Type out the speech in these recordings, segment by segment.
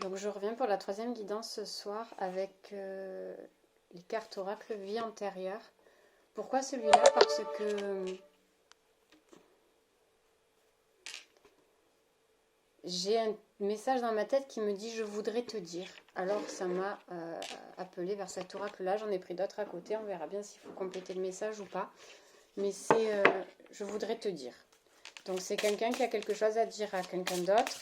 Donc je reviens pour la troisième guidance ce soir avec les cartes oracle vie antérieure. Pourquoi celui-là? Parce que j'ai un message dans ma tête qui me dit je voudrais te dire. Alors ça m'a appelé vers cet oracle-là. J'en ai pris d'autres à côté. On verra bien s'il faut compléter le message ou pas. Mais c'est je voudrais te dire. Donc c'est quelqu'un qui a quelque chose à dire à quelqu'un d'autre.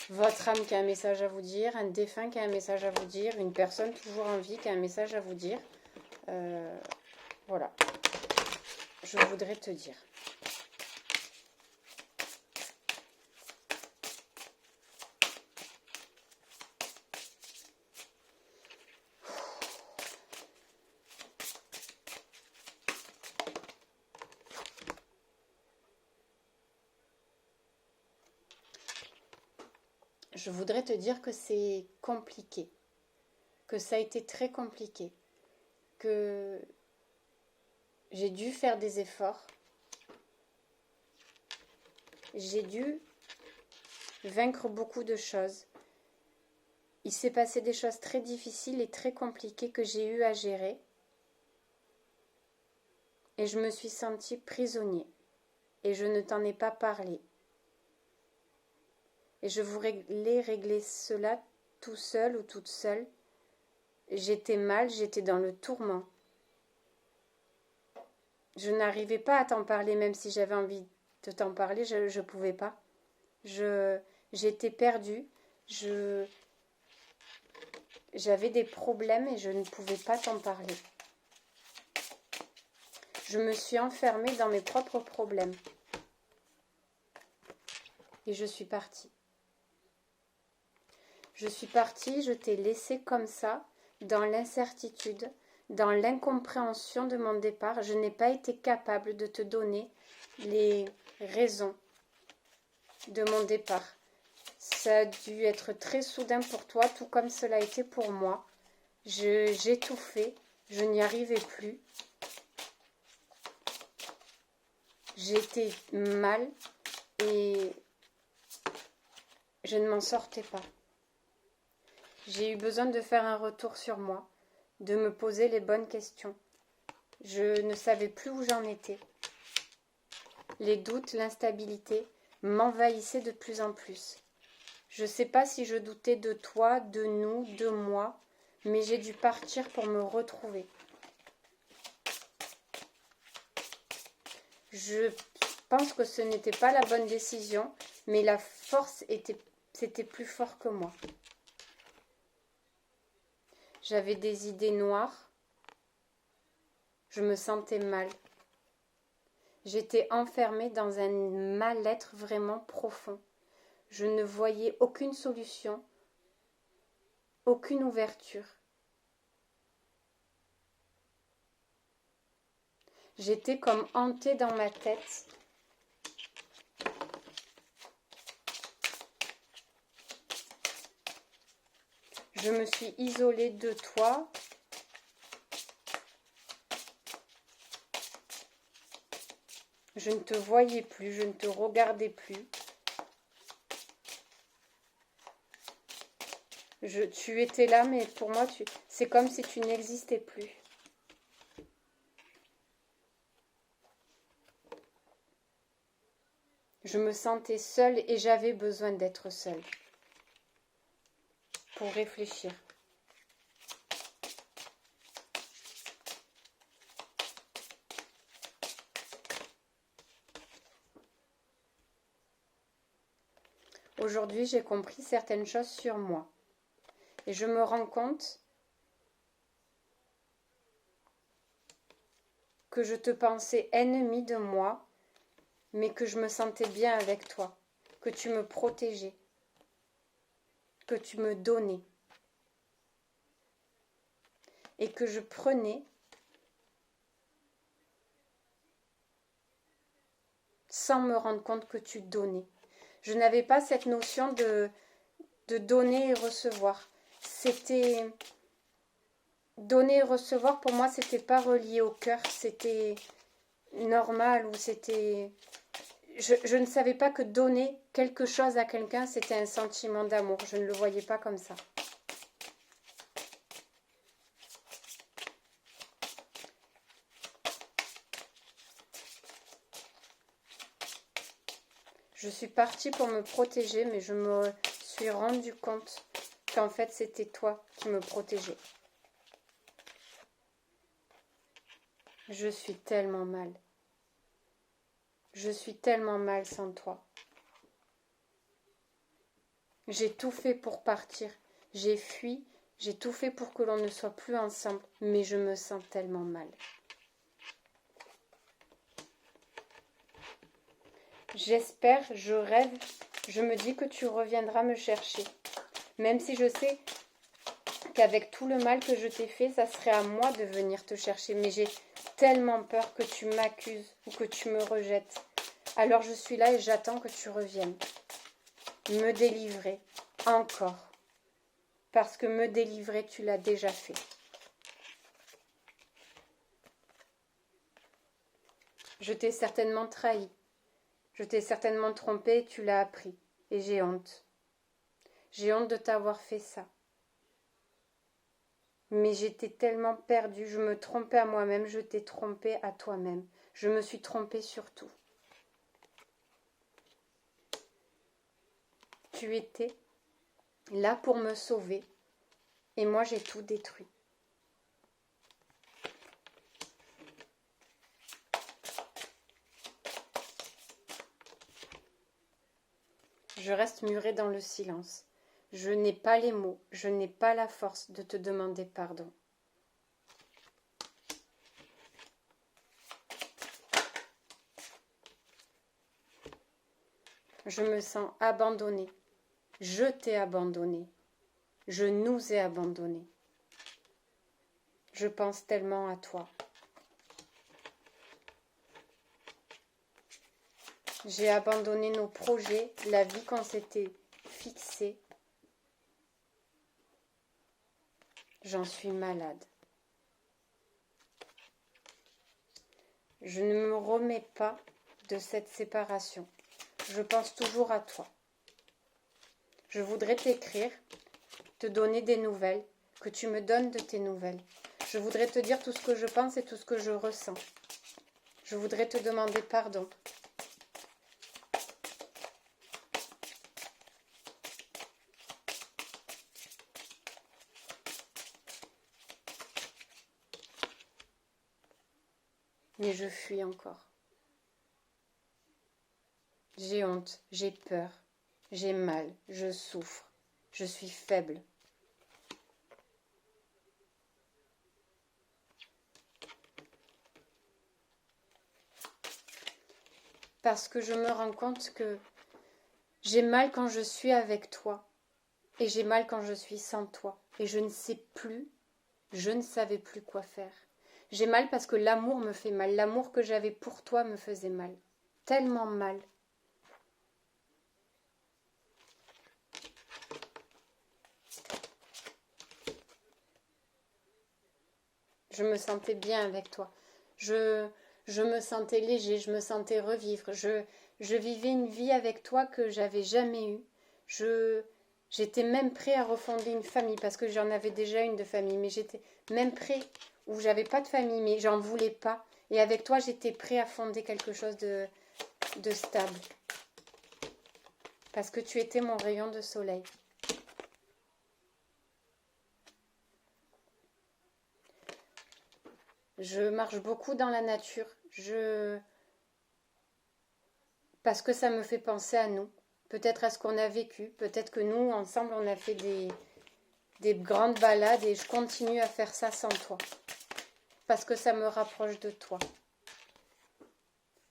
Votre âme qui a un message à vous dire, un défunt qui a un message à vous dire, une personne toujours en vie qui a un message à vous dire. Voilà. Je voudrais te dire. Je voudrais te dire que c'est compliqué, que ça a été très compliqué, que j'ai dû faire des efforts, j'ai dû vaincre beaucoup de choses. Il s'est passé des choses très difficiles et très compliquées que j'ai eu à gérer et je me suis sentie prisonnier et je ne t'en ai pas parlé. Et je voulais régler cela tout seul ou toute seule. J'étais mal, j'étais dans le tourment. Je n'arrivais pas à t'en parler, même si j'avais envie de t'en parler, je ne pouvais pas. J'étais perdue, j'avais des problèmes et je ne pouvais pas t'en parler. Je me suis enfermée dans mes propres problèmes. Et je suis partie. Je suis partie, je t'ai laissé comme ça, dans l'incertitude, dans l'incompréhension de mon départ. Je n'ai pas été capable de te donner les raisons de mon départ. Ça a dû être très soudain pour toi, tout comme cela a été pour moi. J'étouffais, je n'y arrivais plus. J'étais mal et je ne m'en sortais pas. J'ai eu besoin de faire un retour sur moi, de me poser les bonnes questions. Je ne savais plus où j'en étais. Les doutes, l'instabilité m'envahissaient de plus en plus. Je ne sais pas si je doutais de toi, de nous, de moi, mais j'ai dû partir pour me retrouver. Je pense que ce n'était pas la bonne décision, mais la force c'était plus fort que moi. J'avais des idées noires. Je me sentais mal. J'étais enfermée dans un mal-être vraiment profond. Je ne voyais aucune solution, aucune ouverture. J'étais comme hantée dans ma tête. Je me suis isolée de toi. Je ne te voyais plus, je ne te regardais plus. Tu étais là, mais pour moi, c'est comme si tu n'existais plus. Je me sentais seule et j'avais besoin d'être seule pour réfléchir. Aujourd'hui, j'ai compris certaines choses sur moi. Et je me rends compte que je te pensais ennemi de moi, mais que je me sentais bien avec toi, que tu me protégeais, que tu me donnais, et que je prenais sans me rendre compte que tu donnais. Je n'avais pas cette notion de donner et recevoir. C'était donner et recevoir, pour moi, c'était pas relié au cœur, c'était normal ou c'était... je ne savais pas que donner quelque chose à quelqu'un, c'était un sentiment d'amour. Je ne le voyais pas comme ça. Je suis partie pour me protéger, mais je me suis rendu compte qu'en fait, c'était toi qui me protégeais. Je suis tellement mal. Je suis tellement mal sans toi. J'ai tout fait pour partir. J'ai fui. J'ai tout fait pour que l'on ne soit plus ensemble. Mais je me sens tellement mal. J'espère, je rêve, je me dis que tu reviendras me chercher. Même si je sais qu'avec tout le mal que je t'ai fait, ça serait à moi de venir te chercher. Mais j'ai tellement peur que tu m'accuses ou que tu me rejettes. Alors je suis là et j'attends que tu reviennes. Me délivrer, encore. Parce que me délivrer, tu l'as déjà fait. Je t'ai certainement trahi. Je t'ai certainement trompé et tu l'as appris. Et j'ai honte. J'ai honte de t'avoir fait ça. Mais j'étais tellement perdue, je me trompais à moi-même, je t'ai trompé à toi-même. Je me suis trompée sur tout. Tu étais là pour me sauver et moi j'ai tout détruit. Je reste murée dans le silence. Je n'ai pas les mots, je n'ai pas la force de te demander pardon. Je me sens abandonnée. Je t'ai abandonnée. Je nous ai abandonnés. Je pense tellement à toi. J'ai abandonné nos projets, la vie qu'on s'était fixée. J'en suis malade. Je ne me remets pas de cette séparation. Je pense toujours à toi. Je voudrais t'écrire, te donner des nouvelles, que tu me donnes de tes nouvelles. Je voudrais te dire tout ce que je pense et tout ce que je ressens. Je voudrais te demander pardon. Mais je fuis encore. J'ai honte, j'ai peur, j'ai mal, je souffre, je suis faible. Parce que je me rends compte que j'ai mal quand je suis avec toi et j'ai mal quand je suis sans toi. Et je ne savais plus quoi faire. J'ai mal parce que l'amour me fait mal. L'amour que j'avais pour toi me faisait mal. Tellement mal. Je me sentais bien avec toi. Je me sentais léger, je me sentais revivre. Je vivais une vie avec toi que j'avais jamais eue. J'étais même prêt à refonder une famille parce que j'en avais déjà une de famille. Mais j'étais même prêt où j'avais pas de famille, mais j'en voulais pas. Et avec toi, j'étais prêt à fonder quelque chose de stable. Parce que tu étais mon rayon de soleil. Je marche beaucoup dans la nature. Parce que ça me fait penser à nous. Peut-être à ce qu'on a vécu. Peut-être que nous, ensemble, on a fait des grandes balades et je continue à faire ça sans toi. Parce que ça me rapproche de toi.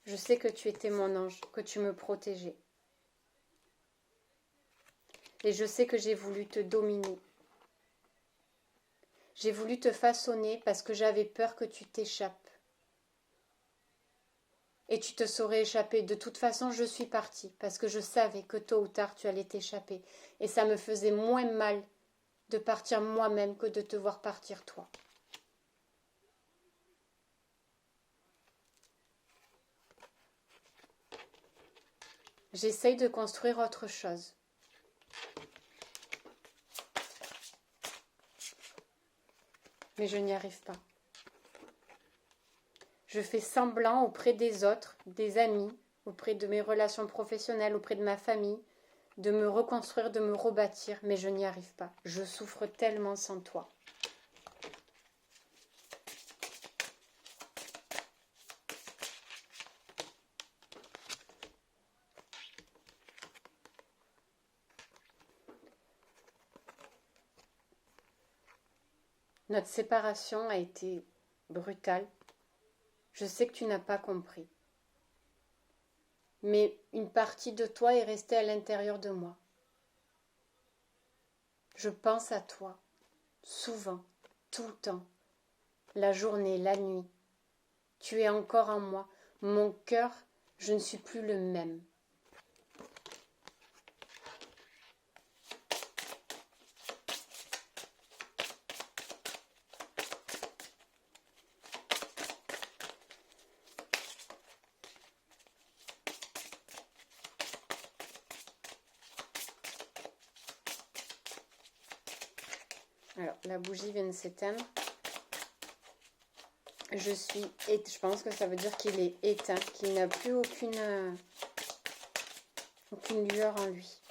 Je sais que tu étais mon ange, que tu me protégeais. Et je sais que j'ai voulu te dominer. J'ai voulu te façonner parce que j'avais peur que tu t'échappes. Et tu te serais échappé. De toute façon, je suis partie parce que je savais que tôt ou tard tu allais t'échapper. Et ça me faisait moins mal de partir moi-même que de te voir partir toi. J'essaye de construire autre chose. Mais je n'y arrive pas. Je fais semblant auprès des autres, des amis, auprès de mes relations professionnelles, auprès de ma famille, de me reconstruire, de me rebâtir, mais je n'y arrive pas. Je souffre tellement sans toi. Notre séparation a été brutale. Je sais que tu n'as pas compris. Mais une partie de toi est restée à l'intérieur de moi. Je pense à toi, souvent, tout le temps, la journée, la nuit. Tu es encore en moi. Mon cœur, je ne suis plus le même. Alors, la bougie vient de s'éteindre. Je pense que ça veut dire qu'il est éteint, qu'il n'a plus aucune lueur en lui.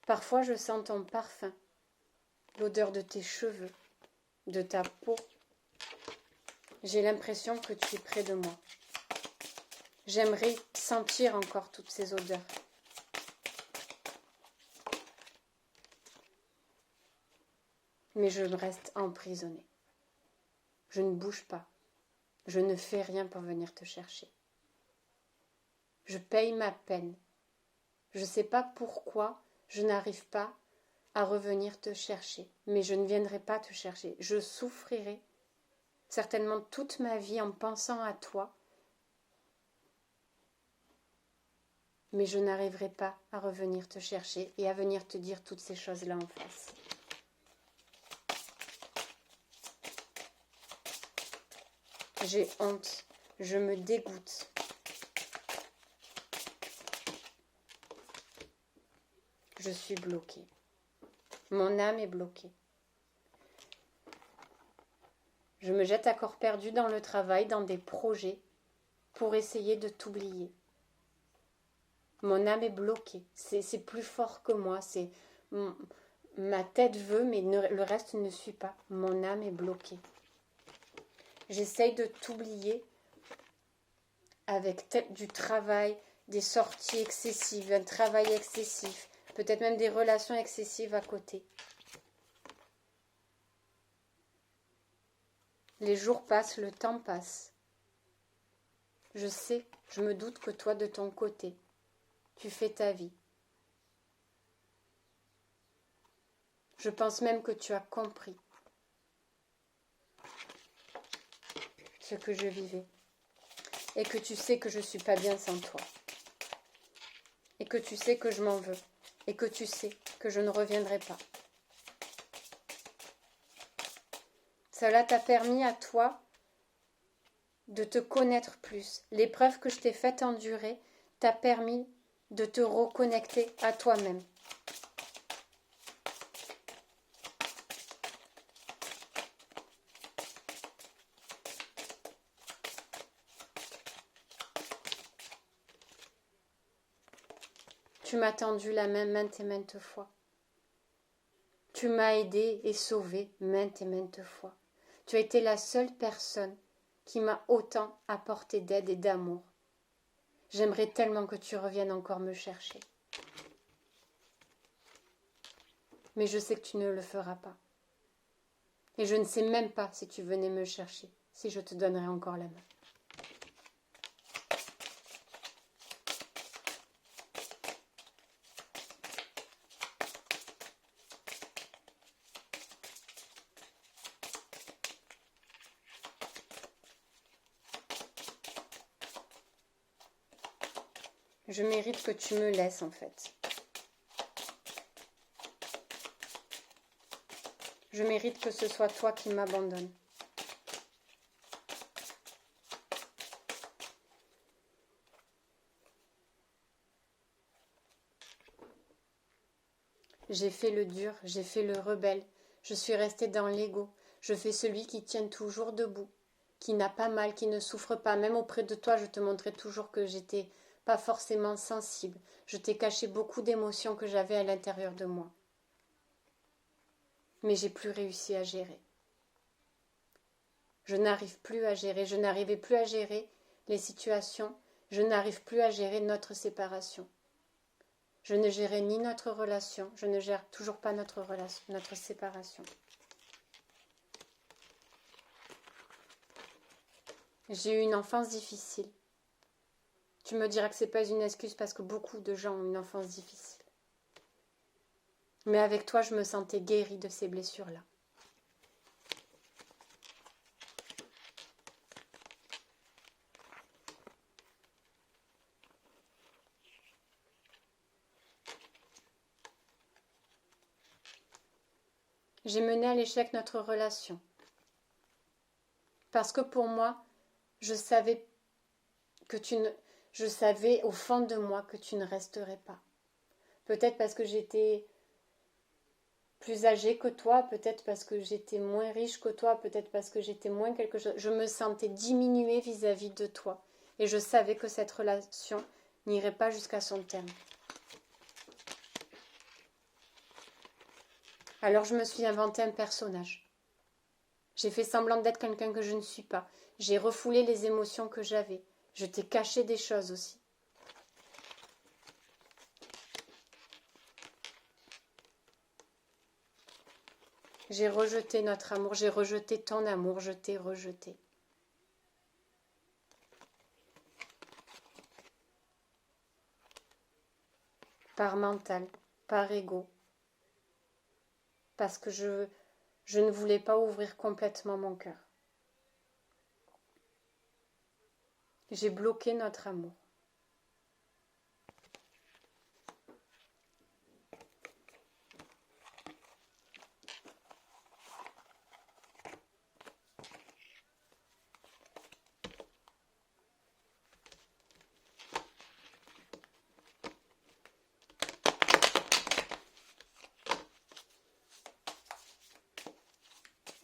Parfois, je sens ton parfum, l'odeur de tes cheveux, de ta peau. J'ai l'impression que tu es près de moi. J'aimerais sentir encore toutes ces odeurs. Mais je reste emprisonnée. Je ne bouge pas. Je ne fais rien pour venir te chercher. Je paye ma peine. Je ne sais pas pourquoi je n'arrive pas à revenir te chercher, mais je ne viendrai pas te chercher. Je souffrirai certainement toute ma vie en pensant à toi, mais je n'arriverai pas à revenir te chercher et à venir te dire toutes ces choses-là en face. J'ai honte, je me dégoûte. Je suis bloquée. Mon âme est bloquée. Je me jette à corps perdu dans le travail, dans des projets, pour essayer de t'oublier. Mon âme est bloquée. C'est plus fort que moi. Ma tête veut, mais le reste ne suit pas. Mon âme est bloquée. J'essaye de t'oublier avec du travail, des sorties excessives, un travail excessif, peut-être même des relations excessives à côté. Les jours passent, le temps passe. Je sais, je me doute que toi, de ton côté, tu fais ta vie. Je pense même que tu as compris ce que je vivais et que tu sais que je ne suis pas bien sans toi et que tu sais que je m'en veux et que tu sais que je ne reviendrai pas. Cela t'a permis à toi de te connaître plus. L'épreuve que je t'ai faite endurer t'a permis de te reconnecter à toi-même. Tu m'as tendu la main maintes et maintes fois. Tu m'as aidé et sauvé maintes et maintes fois. Tu as été la seule personne qui m'a autant apporté d'aide et d'amour. J'aimerais tellement que tu reviennes encore me chercher. Mais je sais que tu ne le feras pas. Et je ne sais même pas si tu venais me chercher, si je te donnerais encore la main. Je mérite que tu me laisses en fait. Je mérite que ce soit toi qui m'abandonnes. J'ai fait le dur, j'ai fait le rebelle. Je suis restée dans l'ego. Je fais celui qui tient toujours debout, qui n'a pas mal, qui ne souffre pas. Même auprès de toi, je te montrais toujours que j'étais pas forcément sensible. Je t'ai caché beaucoup d'émotions que j'avais à l'intérieur de moi. Mais j'ai plus réussi à gérer. Je n'arrive plus à gérer. Je n'arrivais plus à gérer les situations. Je n'arrive plus à gérer notre séparation. Je ne gérais ni notre relation. Je ne gère toujours pas notre relation, notre séparation. J'ai eu une enfance difficile. Tu me diras que ce n'est pas une excuse parce que beaucoup de gens ont une enfance difficile. Mais avec toi, je me sentais guérie de ces blessures-là. J'ai mené à l'échec notre relation. Parce que pour moi, je savais au fond de moi que tu ne resterais pas. Peut-être parce que j'étais plus âgée que toi, peut-être parce que j'étais moins riche que toi, peut-être parce que j'étais moins quelque chose. Je me sentais diminuée vis-à-vis de toi. Et je savais que cette relation n'irait pas jusqu'à son terme. Alors je me suis inventé un personnage. J'ai fait semblant d'être quelqu'un que je ne suis pas. J'ai refoulé les émotions que j'avais. Je t'ai caché des choses aussi. J'ai rejeté notre amour, j'ai rejeté ton amour, je t'ai rejeté. Par mental, par ego. Parce que je ne voulais pas ouvrir complètement mon cœur. J'ai bloqué notre amour.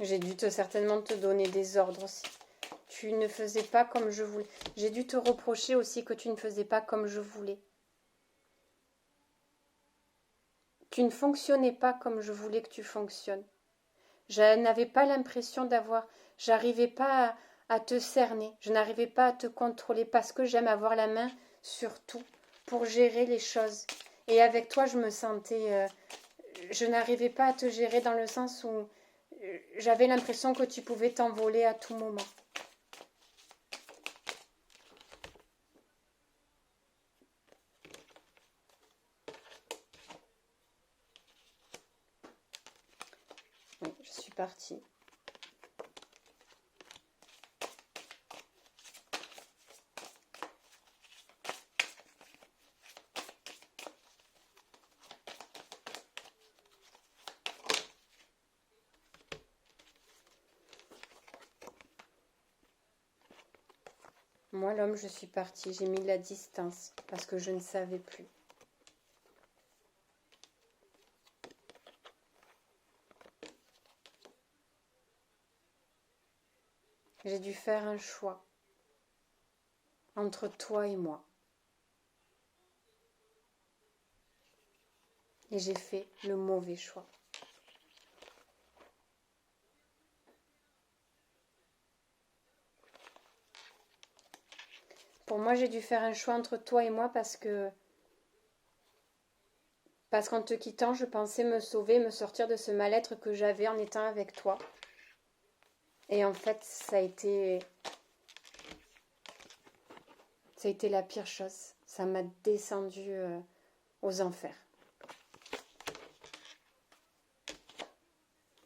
J'ai dû certainement te donner des ordres aussi. Tu ne faisais pas comme je voulais. J'ai dû te reprocher aussi que tu ne faisais pas comme je voulais. Tu ne fonctionnais pas comme je voulais que tu fonctionnes. Je n'avais pas l'impression j'arrivais pas à te cerner, je n'arrivais pas à te contrôler parce que j'aime avoir la main sur tout pour gérer les choses. Et avec toi, je n'arrivais pas à te gérer dans le sens où j'avais l'impression que tu pouvais t'envoler à tout moment. Oui, je suis partie. Moi, l'homme, je suis partie. J'ai mis la distance parce que je ne savais plus. J'ai dû faire un choix entre toi et moi. Et j'ai fait le mauvais choix. Pour moi, j'ai dû faire un choix entre toi et moi parce qu'en te quittant, je pensais me sauver, me sortir de ce mal-être que j'avais en étant avec toi. Et en fait, ça a été la pire chose. Ça m'a descendu aux enfers.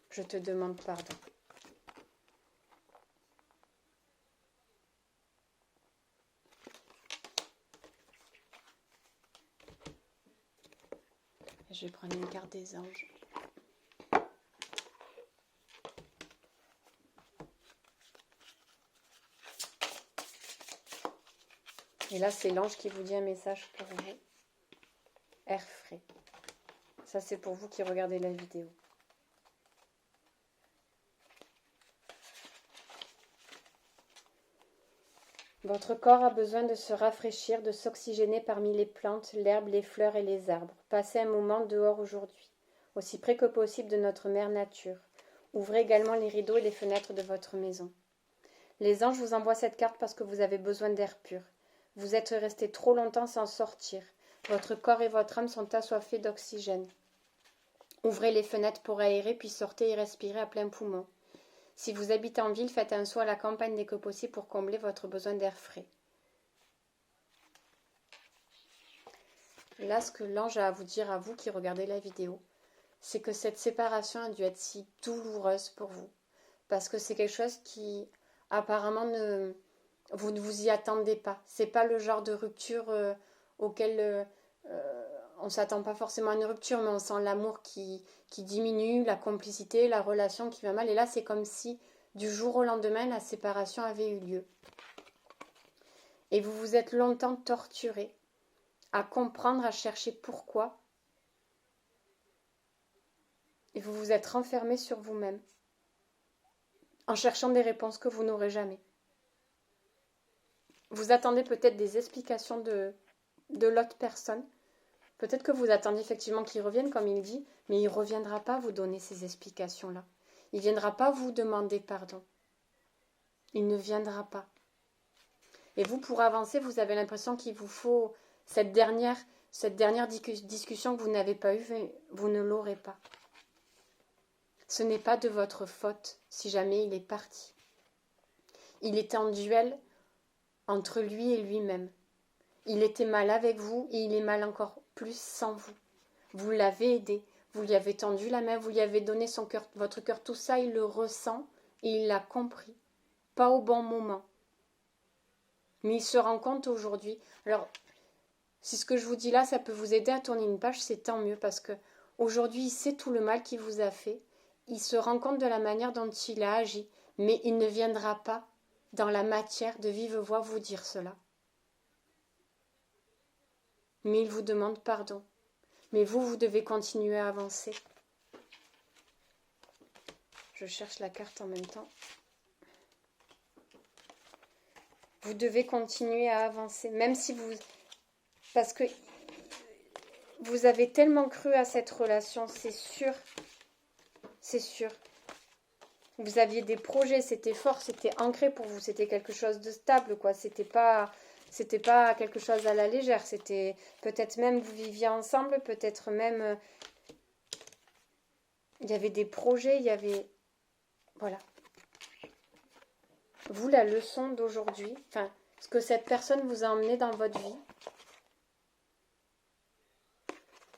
Je te demande pardon. Je vais prendre une carte des anges. Et là, c'est l'ange qui vous dit un message pour vous. Air frais. Ça, c'est pour vous qui regardez la vidéo. Votre corps a besoin de se rafraîchir, de s'oxygéner parmi les plantes, l'herbe, les fleurs et les arbres. Passez un moment dehors aujourd'hui, aussi près que possible de notre mère nature. Ouvrez également les rideaux et les fenêtres de votre maison. Les anges vous envoient cette carte parce que vous avez besoin d'air pur. Vous êtes resté trop longtemps sans sortir. Votre corps et votre âme sont assoiffés d'oxygène. Ouvrez les fenêtres pour aérer, puis sortez et respirez à plein poumon. Si vous habitez en ville, faites un saut à la campagne dès que possible pour combler votre besoin d'air frais. Là, ce que l'ange a à vous dire à vous qui regardez la vidéo, c'est que cette séparation a dû être si douloureuse pour vous. Parce que c'est quelque chose qui, apparemment, vous ne vous y attendez pas. C'est pas le genre de rupture auquel on ne s'attend pas forcément à une rupture, mais on sent l'amour qui diminue, la complicité, la relation qui va mal. Et là, c'est comme si, du jour au lendemain, la séparation avait eu lieu. Et vous vous êtes longtemps torturé à comprendre, à chercher pourquoi. Et vous vous êtes renfermé sur vous-même, en cherchant des réponses que vous n'aurez jamais. Vous attendez peut-être des explications de l'autre personne. Peut-être que vous attendiez effectivement qu'il revienne, comme il dit, mais il ne reviendra pas vous donner ces explications-là. Il ne viendra pas vous demander pardon. Il ne viendra pas. Et vous, pour avancer, vous avez l'impression qu'il vous faut cette dernière discussion que vous n'avez pas eue, vous ne l'aurez pas. Ce n'est pas de votre faute si jamais il est parti. Il était en duel entre lui et lui-même. Il était mal avec vous et il est mal encore plus sans vous. Vous l'avez aidé, vous lui avez tendu la main, vous lui avez donné son cœur, votre cœur, tout ça, il le ressent et il l'a compris. Pas au bon moment. Mais il se rend compte aujourd'hui. Alors, si ce que je vous dis là, ça peut vous aider à tourner une page, c'est tant mieux parce que aujourd'hui, il sait tout le mal qu'il vous a fait. Il se rend compte de la manière dont il a agi, mais il ne viendra pas dans la matière de vive voix vous dire cela. Mais il vous demande pardon. Mais vous devez continuer à avancer. Je cherche la carte en même temps. Vous devez continuer à avancer, même si vous... Parce que vous avez tellement cru à cette relation, c'est sûr. C'est sûr. Vous aviez des projets, c'était fort, c'était ancré pour vous, c'était quelque chose de stable, quoi. C'était pas quelque chose à la légère, c'était peut-être même vous viviez ensemble, peut-être même il y avait des projets, il y avait... Voilà. Vous, la leçon d'aujourd'hui, enfin, ce que cette personne vous a emmené dans votre vie,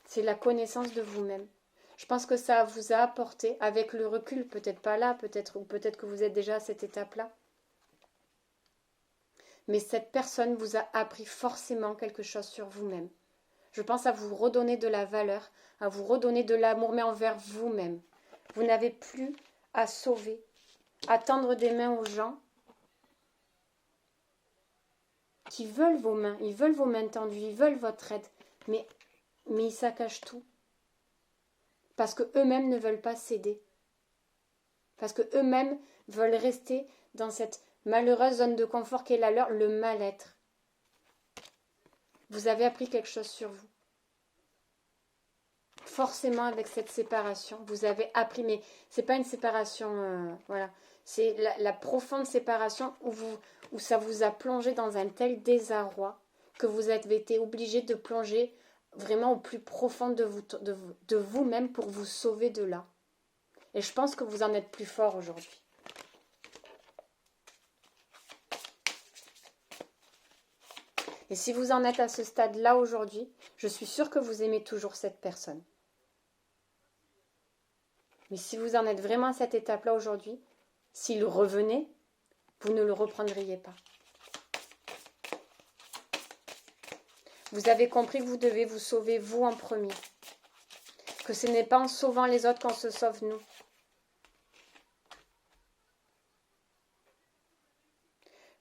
c'est la connaissance de vous-même. Je pense que ça vous a apporté, avec le recul, peut-être pas là, ou peut-être que vous êtes déjà à cette étape-là. Mais cette personne vous a appris forcément quelque chose sur vous-même. Je pense à vous redonner de la valeur, à vous redonner de l'amour, mais envers vous-même. Vous n'avez plus à sauver, à tendre des mains aux gens qui veulent vos mains, ils veulent vos mains tendues, ils veulent votre aide, mais ils saccagent tout. Parce qu'eux-mêmes ne veulent pas céder. Parce qu'eux-mêmes veulent rester dans cette malheureuse zone de confort qu'est la leur, le mal-être. Vous avez appris quelque chose sur vous. Forcément, avec cette séparation, vous avez appris, mais c'est pas une séparation, voilà. C'est la profonde séparation où ça vous a plongé dans un tel désarroi que vous avez été obligé de plonger vraiment au plus profond de vous-même pour vous sauver de là. Et je pense que vous en êtes plus fort aujourd'hui. Et si vous en êtes à ce stade-là aujourd'hui, je suis sûre que vous aimez toujours cette personne. Mais si vous en êtes vraiment à cette étape-là aujourd'hui, s'il revenait, vous ne le reprendriez pas. Vous avez compris que vous devez vous sauver vous en premier. Que ce n'est pas en sauvant les autres qu'on se sauve nous.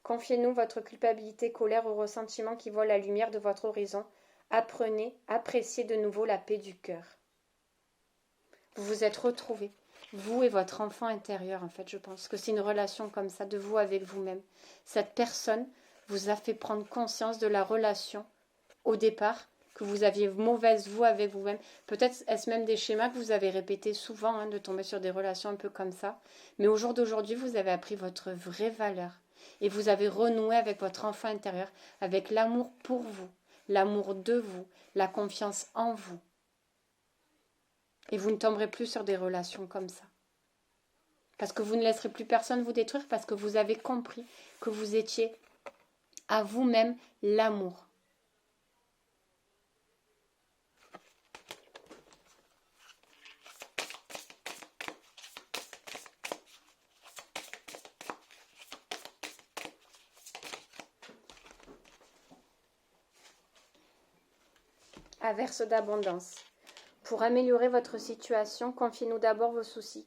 Confiez-nous votre culpabilité, colère ou ressentiment qui voient la lumière de votre horizon. Apprenez, appréciez de nouveau la paix du cœur. Vous vous êtes retrouvés. Vous et votre enfant intérieur, en fait, je pense que c'est une relation comme ça, de vous avec vous-même. Cette personne vous a fait prendre conscience de la relation au départ, que vous aviez mauvaise vous avec vous-même. Peut-être est-ce même des schémas que vous avez répétés souvent, hein, de tomber sur des relations un peu comme ça. Mais au jour d'aujourd'hui, vous avez appris votre vraie valeur. Et vous avez renoué avec votre enfant intérieur, avec l'amour pour vous, l'amour de vous, la confiance en vous. Et vous ne tomberez plus sur des relations comme ça. Parce que vous ne laisserez plus personne vous détruire, parce que vous avez compris que vous étiez à vous-même l'amour. Averse d'abondance. Pour améliorer votre situation, confiez-nous d'abord vos soucis.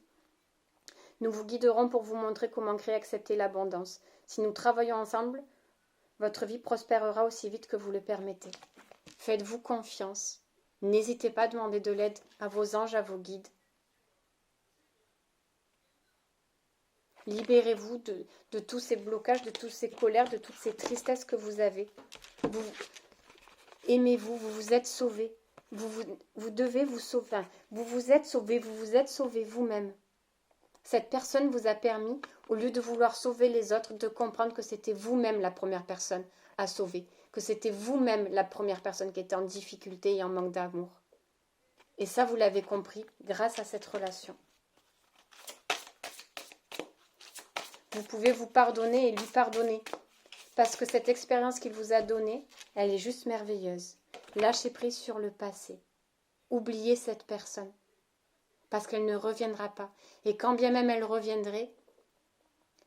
Nous vous guiderons pour vous montrer comment créer et accepter l'abondance. Si nous travaillons ensemble, votre vie prospérera aussi vite que vous le permettez. Faites-vous confiance. N'hésitez pas à demander de l'aide à vos anges, à vos guides. Libérez-vous de tous ces blocages, de toutes ces colères, de toutes ces tristesses que vous avez. Aimez-vous, vous vous êtes sauvé. Vous devez vous sauver. Enfin, vous vous êtes sauvé vous-même. Cette personne vous a permis, au lieu de vouloir sauver les autres, de comprendre que c'était vous-même la première personne à sauver, que c'était vous-même la première personne qui était en difficulté et en manque d'amour. Et ça, vous l'avez compris grâce à cette relation. Vous pouvez vous pardonner et lui pardonner, parce que cette expérience qu'il vous a donnée, elle est juste merveilleuse. Lâchez prise sur le passé. Oubliez cette personne. Parce qu'elle ne reviendra pas. Et quand bien même elle reviendrait,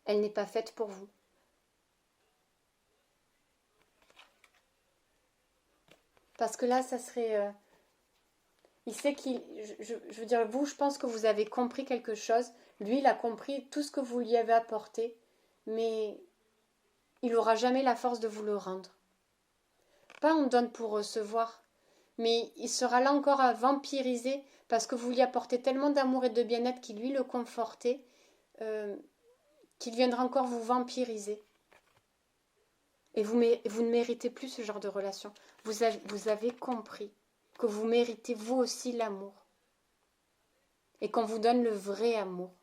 elle n'est pas faite pour vous. Parce que là, ça serait... il sait qu'il... Je veux dire, vous, je pense que vous avez compris quelque chose. Lui, il a compris tout ce que vous lui avez apporté. Mais il n'aura jamais la force de vous le rendre. Pas on donne pour recevoir. Mais il sera là encore à vampiriser parce que vous lui apportez tellement d'amour et de bien-être qui lui le confortait, qu'il viendra encore vous vampiriser. Et vous ne méritez plus ce genre de relation. Vous avez compris que vous méritez vous aussi l'amour. Et qu'on vous donne le vrai amour.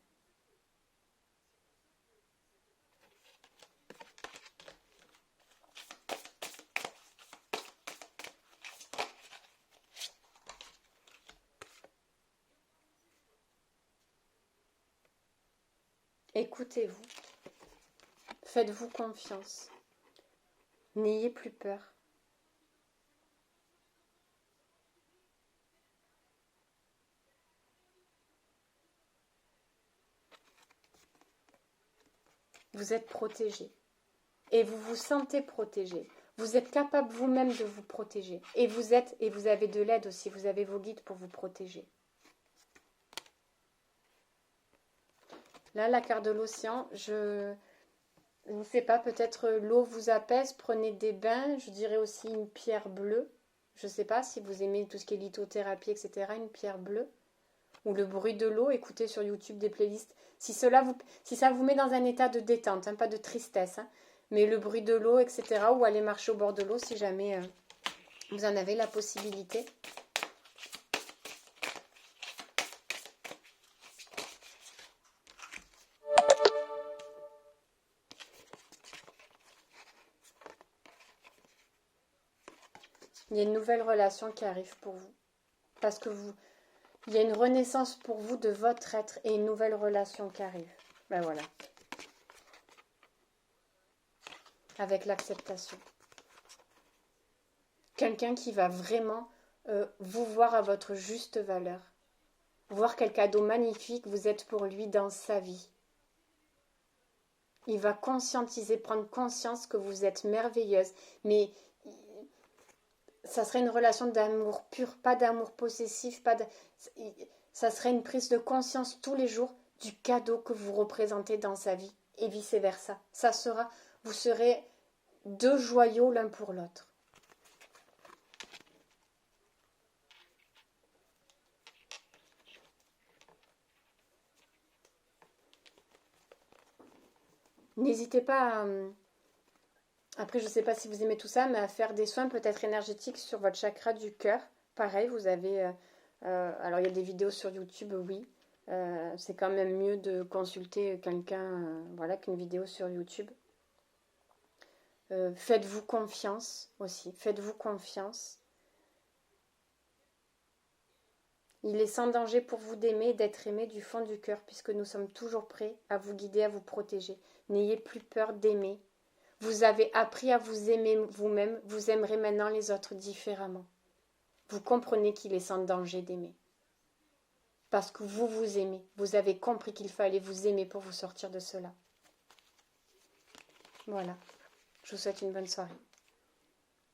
Écoutez-vous. Faites-vous confiance. N'ayez plus peur. Vous êtes protégé. Et vous vous sentez protégé. Vous êtes capable vous-même de vous protéger. Et vous avez de l'aide aussi. Vous avez vos guides pour vous protéger. Là, la carte de l'océan, je ne sais pas, peut-être l'eau vous apaise, prenez des bains, je dirais aussi une pierre bleue. Je ne sais pas si vous aimez tout ce qui est lithothérapie, etc. Une pierre bleue. Ou le bruit de l'eau, écoutez sur YouTube des playlists. Si ça vous met dans un état de détente, hein, pas de tristesse, hein, mais le bruit de l'eau, etc. Ou aller marcher au bord de l'eau si jamais vous en avez la possibilité. Il y a une nouvelle relation qui arrive pour vous. Parce que il y a une renaissance pour vous de votre être et une nouvelle relation qui arrive. Ben voilà. Avec l'acceptation. Quelqu'un qui va vraiment vous voir à votre juste valeur. Voir quel cadeau magnifique vous êtes pour lui dans sa vie. Il va conscientiser, prendre conscience que vous êtes merveilleuse. Mais ça serait une relation d'amour pur, pas d'amour possessif, ça serait une prise de conscience tous les jours du cadeau que vous représentez dans sa vie et vice-versa. Vous serez deux joyaux l'un pour l'autre. N'hésitez pas après, je ne sais pas si vous aimez tout ça, mais à faire des soins peut-être énergétiques sur votre chakra du cœur. Pareil, vous avez... alors, il y a des vidéos sur YouTube, oui. C'est quand même mieux de consulter quelqu'un, voilà, qu'une vidéo sur YouTube. Faites-vous confiance aussi. Faites-vous confiance. Il est sans danger pour vous d'aimer et d'être aimé du fond du cœur, puisque nous sommes toujours prêts à vous guider, à vous protéger. N'ayez plus peur d'aimer. Vous avez appris à vous aimer vous-même, vous aimerez maintenant les autres différemment. Vous comprenez qu'il est sans danger d'aimer. Parce que vous vous aimez. Vous avez compris qu'il fallait vous aimer pour vous sortir de cela. Voilà. Je vous souhaite une bonne soirée.